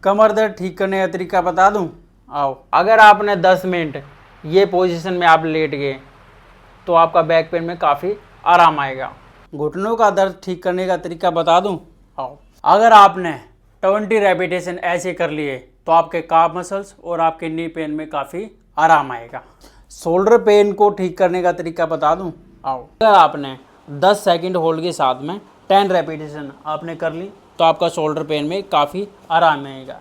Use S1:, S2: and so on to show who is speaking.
S1: कमर दर्द ठीक करने का तरीका बता दूं? आओ। अगर आपने 10 मिनट ये पोजीशन में आप लेट गए तो आपका बैक पेन में काफ़ी आराम आएगा। घुटनों का दर्द ठीक करने का तरीका बता दूं? आओ। अगर आपने 20 रेपिटेशन ऐसे कर लिए तो आपके काफ मसल्स और आपके नी पेन में काफ़ी आराम आएगा। शोल्डर पेन को ठीक करने का तरीका बता दूं? आओ। अगर आपने 10 सेकंड होल्ड के साथ में 10 रेपिटेशन आपने कर ली तो आपका शोल्डर पेन में काफ़ी आराम आएगा।